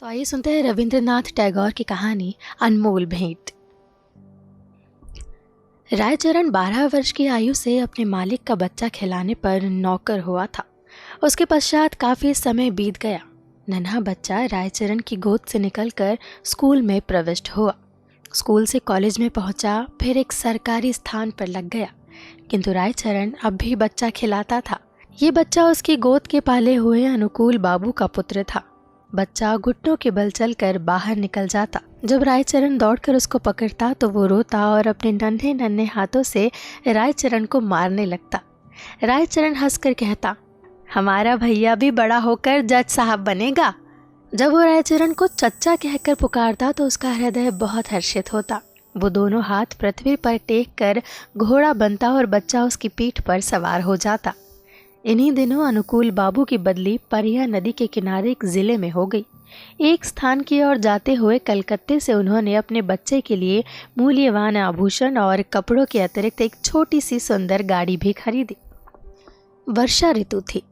तो आइए सुनते हैं रविंद्रनाथ टैगोर की कहानी अनमोल भेंट। रायचरण 12 वर्ष की आयु से अपने मालिक का बच्चा खिलाने पर नौकर हुआ था। उसके पश्चात काफी समय बीत गया। नन्हा बच्चा रायचरण की गोद से निकलकर स्कूल में प्रविष्ट हुआ। स्कूल से कॉलेज में पहुंचा, फिर एक सरकारी स्थान पर लग गया। किंतु रायचरण अब भी बच्चा खिलाता था। ये बच्चा उसकी गोद के पाले हुए अनुकूल बाबू का पुत्र था। बच्चा घुटनों के बल चलकर बाहर निकल जाता। जब रायचरण दौड़कर उसको पकड़ता तो वो रोता और अपने नन्हे नन्हे हाथों से रायचरण को मारने लगता। रायचरण हंसकर कहता, हमारा भैया भी बड़ा होकर जज साहब बनेगा। जब वो रायचरण को चच्चा कहकर पुकारता तो उसका हृदय बहुत हर्षित होता। वो दोनों हाथ पृथ्वी पर टेक कर घोड़ा बनता और बच्चा उसकी पीठ पर सवार हो जाता। इन्हीं दिनों अनुकूल बाबू की बदली परिया नदी के किनारे एक जिले में हो गई। एक स्थान की ओर जाते हुए कलकत्ते से उन्होंने अपने बच्चे के लिए मूल्यवान आभूषण और कपड़ों के अतिरिक्त एक छोटी सी सुंदर गाड़ी भी खरीदी। वर्षा ऋतु थी।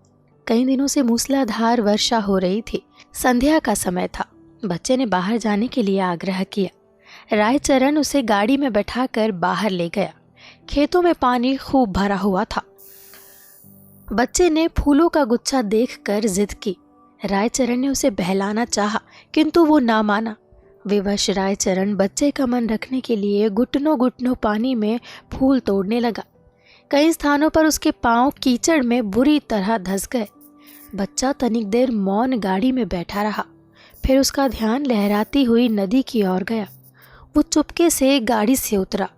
कई दिनों से मूसलाधार वर्षा हो रही थी। संध्या का समय था। बच्चे ने बाहर जाने के लिए आग्रह किया। रायचरण उसे गाड़ी में बैठाकर बाहर ले गया। खेतों में पानी खूब भरा हुआ था। बच्चे ने फूलों का गुच्छा देखकर जिद की। रायचरण ने उसे बहलाना चाहा, किंतु वो ना माना। विवश रायचरण बच्चे का मन रखने के लिए घुटनों घुटनों पानी में फूल तोड़ने लगा। कई स्थानों पर उसके पांव कीचड़ में बुरी तरह धंस गए। बच्चा तनिक देर मौन गाड़ी में बैठा रहा। फिर उसका ध्यान लहराती हुई नदी की ओर गया। वो चुपके से गाड़ी से उतरा।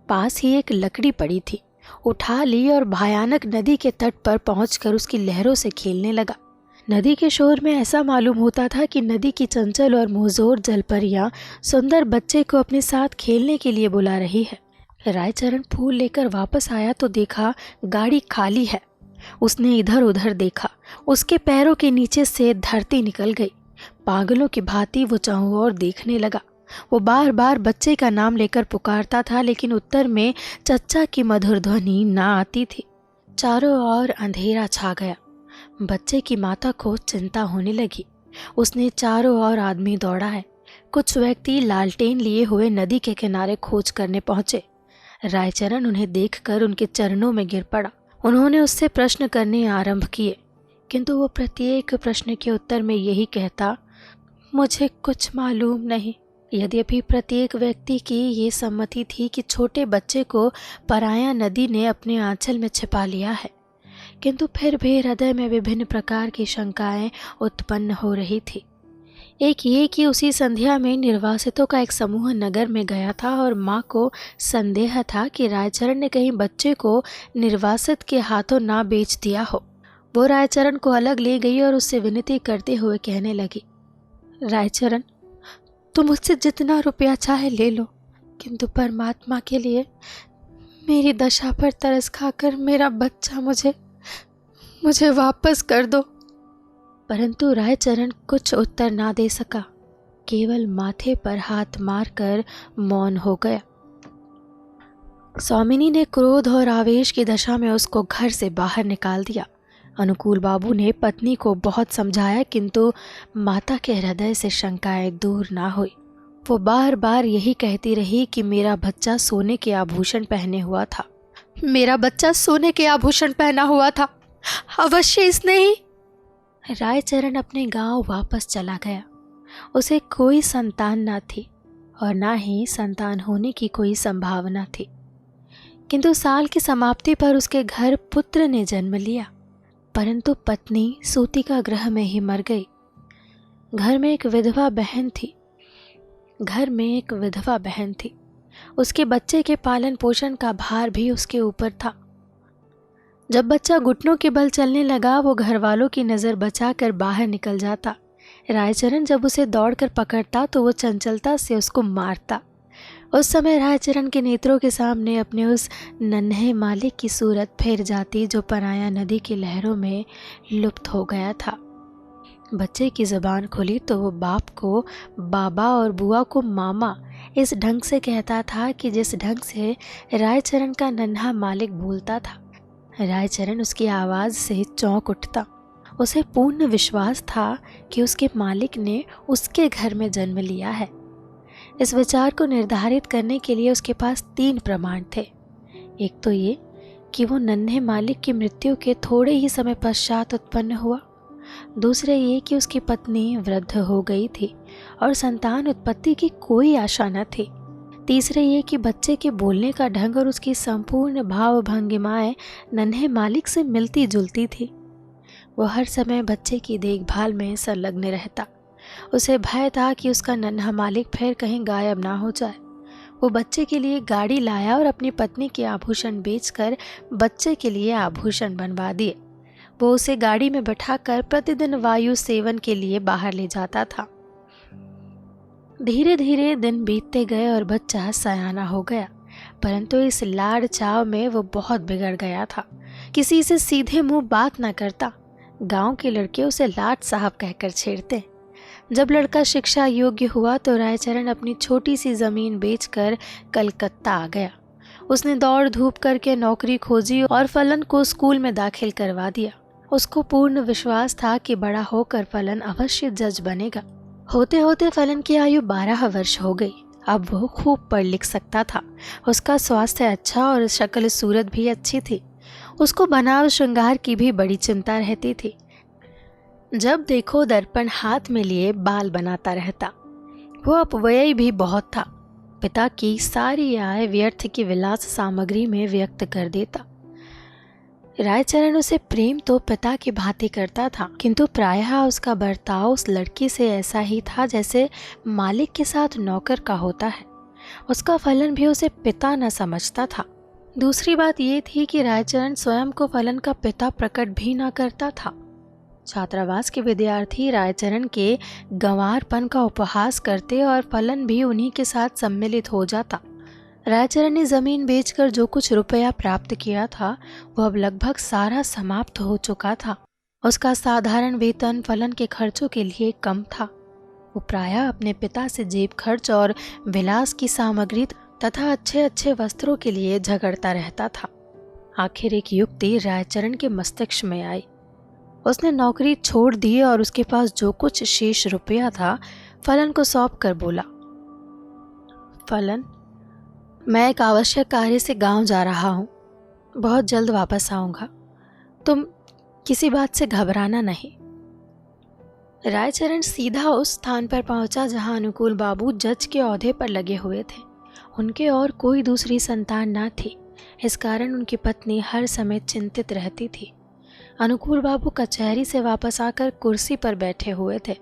पास ही एक लकड़ी पड़ी थी, उठा ली और भयानक नदी के तट पर पहुंचकर उसकी लहरों से खेलने लगा। नदी के शोर में ऐसा मालूम होता था कि नदी की चंचल और मुंहजोर जलपरियां सुंदर बच्चे को अपने साथ खेलने के लिए बुला रही है। रायचरण फूल लेकर वापस आया तो देखा गाड़ी खाली है। उसने इधर उधर देखा। उसके पैरों के नीचे से धरती निकल गई। पागलों की भांति वो चारों ओर देखने लगा। वो बार बार बच्चे का नाम लेकर पुकारता था, लेकिन उत्तर में चच्चा की मधुर ध्वनि ना आती थी। चारों ओर अंधेरा छा गया। बच्चे की माता को चिंता होने लगी। उसने चारों ओर आदमी दौड़ा है। कुछ व्यक्ति लालटेन लिए हुए नदी के किनारे खोज करने पहुंचे। रायचरण उन्हें देखकर उनके चरणों में गिर पड़ा। उन्होंने उससे प्रश्न करने आरंभ किए, किंतु वो प्रत्येक प्रश्न के उत्तर में यही कहता, मुझे कुछ मालूम नहीं। यद्यपि प्रत्येक व्यक्ति की ये सम्मति थी कि छोटे बच्चे को पराया नदी ने अपने आंचल में छिपा लिया है, किंतु फिर भी हृदय में विभिन्न प्रकार की शंकाएं उत्पन्न हो रही थी। एक ये कि उसी संध्या में निर्वासितों का एक समूह नगर में गया था और माँ को संदेह था कि रायचरण ने कहीं बच्चे को निर्वासित के हाथों ना बेच दिया हो। वो रायचरण को अलग ले गई और उससे विनती करते हुए कहने लगी, रायचरण, तुम मुझसे जितना रुपया चाहे ले लो, किंतु परमात्मा के लिए मेरी दशा पर तरस खाकर मेरा बच्चा मुझे वापस कर दो। परंतु रायचरण कुछ उत्तर ना दे सका, केवल माथे पर हाथ मारकर मौन हो गया। स्वामिनी ने क्रोध और आवेश की दशा में उसको घर से बाहर निकाल दिया। अनुकूल बाबू ने पत्नी को बहुत समझाया, किंतु माता के हृदय से शंकाएं दूर ना हुई। वो बार बार यही कहती रही कि मेरा बच्चा सोने के आभूषण पहने हुआ था, मेरा बच्चा सोने के आभूषण पहना हुआ था, अवश्य इसने ही। रायचरण अपने गांव वापस चला गया। उसे कोई संतान ना थी और ना ही संतान होने की कोई संभावना थी, किंतु साल की समाप्ति पर उसके घर पुत्र ने जन्म लिया। परंतु पत्नी सूतिका गृह में ही मर गई। घर में एक विधवा बहन थी। उसके बच्चे के पालन पोषण का भार भी उसके ऊपर था। जब बच्चा घुटनों के बल चलने लगा, वो घर वालों की नज़र बचाकर बाहर निकल जाता। रायचरण जब उसे दौड़कर पकड़ता तो वो चंचलता से उसको मारता। उस समय रायचरण के नेत्रों के सामने अपने उस नन्हे मालिक की सूरत फिर जाती जो पराया नदी की लहरों में लुप्त हो गया था। बच्चे की ज़ुबान खुली तो वो बाप को बाबा और बुआ को मामा इस ढंग से कहता था कि जिस ढंग से रायचरण का नन्हा मालिक बोलता था। रायचरण उसकी आवाज़ से चौंक उठता। उसे पूर्ण विश्वास था कि उसके मालिक ने उसके घर में जन्म लिया है। इस विचार को निर्धारित करने के लिए उसके पास 3 प्रमाण थे। एक तो ये कि वो नन्हे मालिक की मृत्यु के थोड़े ही समय पश्चात उत्पन्न हुआ। दूसरे ये कि उसकी पत्नी वृद्ध हो गई थी और संतान उत्पत्ति की कोई आशा न थी। तीसरे ये कि बच्चे के बोलने का ढंग और उसकी संपूर्ण भाव भंगिमाएं नन्हे मालिक से मिलती जुलती थी। वो हर समय बच्चे की देखभाल में संलग्न रहता। उसे भय था कि उसका नन्हा मालिक फिर कहीं गायब ना हो जाए। वो बच्चे के लिए गाड़ी लाया और अपनी पत्नी के आभूषण बेचकर बच्चे के लिए आभूषण बनवा दिए। वो उसे गाड़ी में बैठाकर प्रतिदिन वायु सेवन के लिए बाहर ले जाता था। धीरे धीरे दिन बीतते गए और बच्चा सयाना हो गया, परंतु इस लाड़ चाव में वो बहुत बिगड़ गया था। किसी से सीधे मुंह बात ना करता। गांव के लड़के उसे लाट साहब कहकर छेड़ते। जब लड़का शिक्षा योग्य हुआ तो रायचरण अपनी छोटी सी जमीन बेचकर कलकत्ता आ गया। उसने दौड़ धूप करके नौकरी खोजी और फलन को स्कूल में दाखिल करवा दिया। उसको पूर्ण विश्वास था कि बड़ा होकर फलन अवश्य जज बनेगा। होते होते फलन की आयु 12 वर्ष हो गई। अब वो खूब पढ़ लिख सकता था। उसका स्वास्थ्य अच्छा और शक्ल सूरत भी अच्छी थी। उसको बनाव श्रृंगार की भी बड़ी चिंता रहती थी। जब देखो दर्पण हाथ में लिए बाल बनाता रहता। वो अपव्ययी भी बहुत था। पिता की सारी आय व्यर्थ की विलास सामग्री में व्यक्त कर देता। रायचरण उसे प्रेम तो पिता की भांति करता था, किंतु प्रायः उसका बर्ताव उस लड़की से ऐसा ही था जैसे मालिक के साथ नौकर का होता है। उसका फलन भी उसे पिता न समझता था। दूसरी बात ये थी कि रायचरण स्वयं को फलन का पिता प्रकट भी न करता था। छात्रावास के विद्यार्थी रायचरण के गंवारपन का उपहास करते और फलन भी उन्हीं के साथ सम्मिलित हो जाता। रायचरण ने जमीन बेचकर जो कुछ रुपया प्राप्त किया था वो अब लगभग सारा समाप्त हो चुका था। उसका साधारण वेतन फलन के खर्चों के लिए कम था। वो प्रायः अपने पिता से जेब खर्च और विलास की सामग्री तथा अच्छे अच्छे वस्त्रों के लिए झगड़ता रहता था। आखिर एक युक्ति रायचरण के मस्तिष्क में आई। उसने नौकरी छोड़ दी और उसके पास जो कुछ शेष रुपया था फलन को सौंप कर बोला, फलन, मैं एक आवश्यक कार्य से गांव जा रहा हूँ। बहुत जल्द वापस आऊँगा। तुम किसी बात से घबराना नहीं। रायचरण सीधा उस स्थान पर पहुंचा जहां अनुकूल बाबू जज के ओहदे पर लगे हुए थे। उनके और कोई दूसरी संतान न थी। इस कारण उनकी पत्नी हर समय चिंतित रहती थी। अनुकूल बाबू कचहरी से वापस आकर कुर्सी पर बैठे हुए थे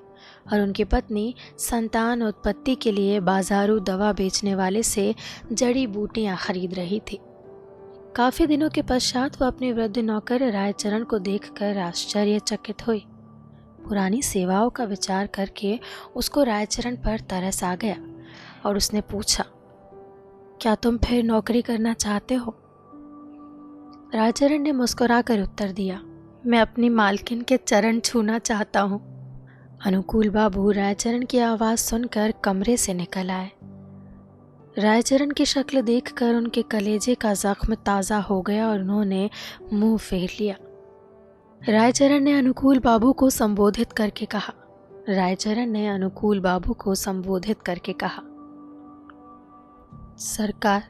और उनकी पत्नी संतान उत्पत्ति के लिए बाजारू दवा बेचने वाले से जड़ी बूटियां खरीद रही थी। काफी दिनों के पश्चात वह अपने वृद्ध नौकर रायचरण को देखकर आश्चर्यचकित हुई। पुरानी सेवाओं का विचार करके उसको रायचरण पर तरस आ गया और उसने पूछा, क्या तुम फिर नौकरी करना चाहते हो? रायचरण ने मुस्कुराकर उत्तर दिया, मैं अपनी मालकिन के चरण छूना चाहता हूँ। अनुकूल बाबू रायचरण की आवाज़ सुनकर कमरे से निकल आए। रायचरण की शक्ल देखकर उनके कलेजे का जख्म ताज़ा हो गया और उन्होंने मुंह फेर लिया। रायचरण ने अनुकूल बाबू को संबोधित करके कहा, सरकार,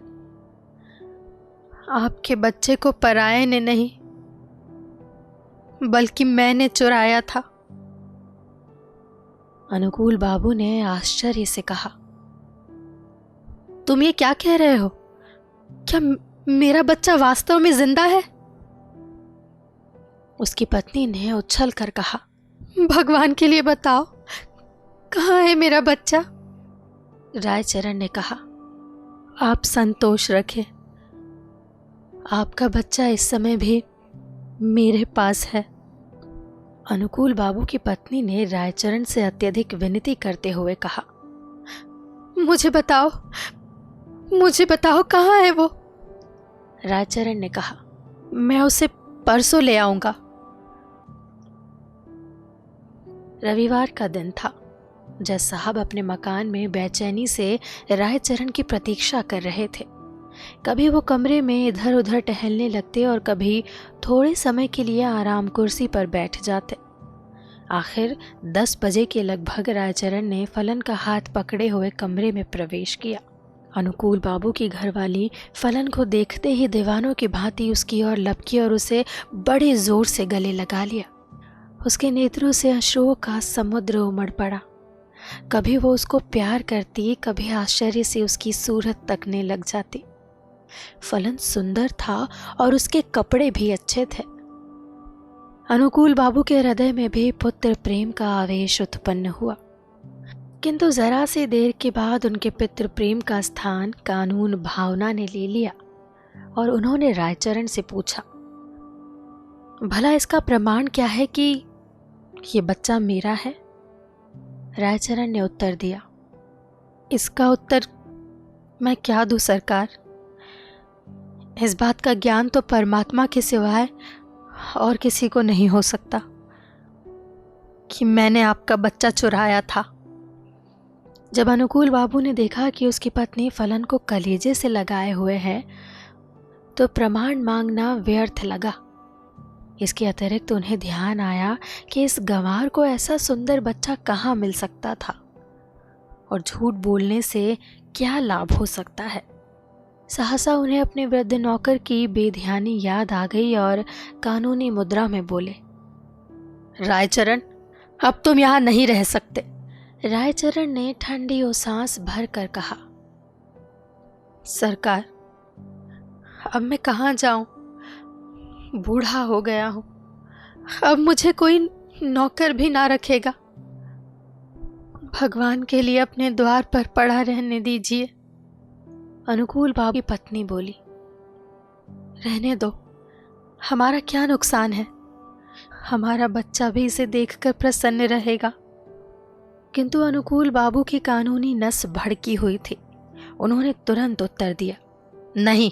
आपके बच्चे को पराये ने नहीं बल्कि मैंने चुराया था। अनुकूल बाबू ने आश्चर्य से कहा, तुम ये क्या कह रहे हो? क्या मेरा बच्चा वास्तव में जिंदा है? उसकी पत्नी ने उछल कर कहा, भगवान के लिए बताओ, कहाँ है मेरा बच्चा? रायचरण ने कहा, आप संतोष रखें, आपका बच्चा इस समय भी मेरे पास है। अनुकूल बाबू की पत्नी ने रायचरण से अत्यधिक विनती करते हुए कहा, मुझे बताओ कहाँ है वो? रायचरण ने कहा, मैं उसे परसों ले आऊंगा। रविवार का दिन था। जज साहब अपने मकान में बेचैनी से रायचरण की प्रतीक्षा कर रहे थे। कभी वो कमरे में इधर उधर टहलने लगते और कभी थोड़े समय के लिए आराम कुर्सी पर बैठ जाते। आखिर 10 बजे के लगभग रायचरण ने फलन का हाथ पकड़े हुए कमरे में प्रवेश किया। अनुकूल बाबू की घरवाली फलन को देखते ही दीवानों की भांति उसकी ओर लपकी और उसे बड़े जोर से गले लगा लिया। उसके नेत्रों से अश्रुओं का समुद्र उमड़ पड़ा। कभी वो उसको प्यार करती, कभी आश्चर्य से उसकी सूरत तकने लग जाती। फलन सुंदर था और उसके कपड़े भी अच्छे थे। अनुकूल बाबू के हृदय में भी पुत्र प्रेम का आवेश उत्पन्न हुआ, किंतु जरा सी देर के बाद उनके पितृ प्रेम का स्थान कानून भावना ने ले लिया और उन्होंने रायचरण से पूछा, भला इसका प्रमाण क्या है कि ये बच्चा मेरा है? रायचरण ने उत्तर दिया, इसका उत्तर मैं क्या दूं सरकार? इस बात का ज्ञान तो परमात्मा के सिवाय और किसी को नहीं हो सकता कि मैंने आपका बच्चा चुराया था। जब अनुकूल बाबू ने देखा कि उसकी पत्नी फलन को कलेजे से लगाए हुए है तो प्रमाण मांगना व्यर्थ लगा। इसके अतिरिक्त उन्हें ध्यान आया कि इस गंवार को ऐसा सुंदर बच्चा कहाँ मिल सकता था और झूठ बोलने से क्या लाभ हो सकता है। सहसा उन्हें अपने वृद्ध नौकर की बेध्यानी याद आ गई और कानूनी मुद्रा में बोले, रायचरण, अब तुम यहाँ नहीं रह सकते। रायचरण ने ठंडी और सांस भर कर कहा, सरकार, अब मैं कहाँ जाऊं? बूढ़ा हो गया हूं, अब मुझे कोई नौकर भी ना रखेगा। भगवान के लिए अपने द्वार पर पड़ा रहने दीजिए। अनुकूल बाबू की पत्नी बोली, रहने दो, हमारा क्या नुकसान है? हमारा बच्चा भी इसे देखकर प्रसन्न रहेगा। किंतु अनुकूल बाबू की कानूनी नस भड़की हुई थी। उन्होंने तुरंत उत्तर दिया, नहीं,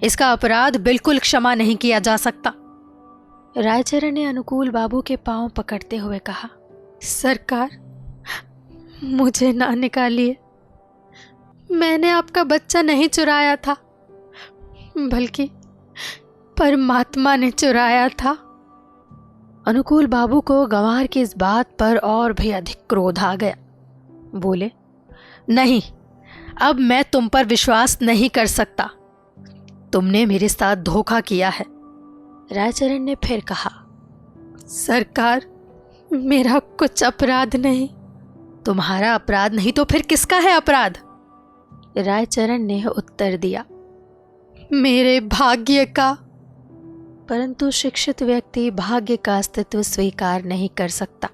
इसका अपराध बिल्कुल क्षमा नहीं किया जा सकता। रायचरण ने अनुकूल बाबू के पांव पकड़ते हुए कहा, सरकार, मुझे ना निकालिए। मैंने आपका बच्चा नहीं चुराया था, बल्कि परमात्मा ने चुराया था। अनुकूल बाबू को गंवार की इस बात पर और भी अधिक क्रोध आ गया। बोले, नहीं, अब मैं तुम पर विश्वास नहीं कर सकता। तुमने मेरे साथ धोखा किया है। रायचरण ने फिर कहा, सरकार, मेरा कुछ अपराध नहीं। तुम्हारा अपराध नहीं तो फिर किसका है अपराध? रायचरण ने उत्तर दिया, मेरे भाग्य का। परंतु शिक्षित व्यक्ति भाग्य का अस्तित्व स्वीकार नहीं कर सकता।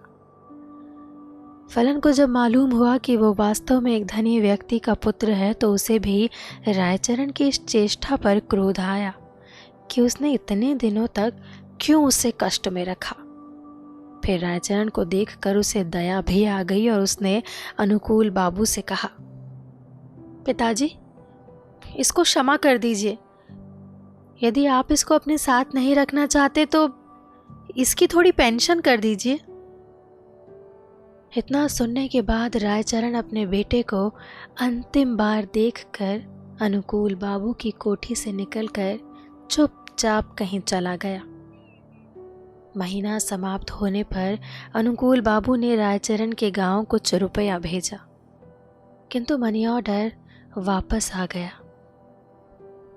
फलन को जब मालूम हुआ कि वो वास्तव में एक धनी व्यक्ति का पुत्र है तो उसे भी रायचरण की इस चेष्टा पर क्रोध आया कि उसने इतने दिनों तक क्यों उसे कष्ट में रखा। फिर रायचरण को देखकर उसे दया भी आ गई और उसने अनुकूल बाबू से कहा, पिताजी, इसको क्षमा कर दीजिए। यदि आप इसको अपने साथ नहीं रखना चाहते तो इसकी थोड़ी पेंशन कर दीजिए। इतना सुनने के बाद रायचरण अपने बेटे को अंतिम बार देखकर अनुकूल बाबू की कोठी से निकलकर चुपचाप कहीं चला गया। महीना समाप्त होने पर अनुकूल बाबू ने रायचरण के गांव कुछ रुपया भेजा, किंतु मनी ऑर्डर वापस आ गया,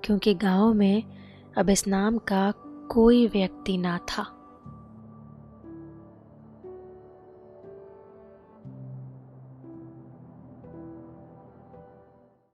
क्योंकि गांव में अब इस नाम का कोई व्यक्ति ना था।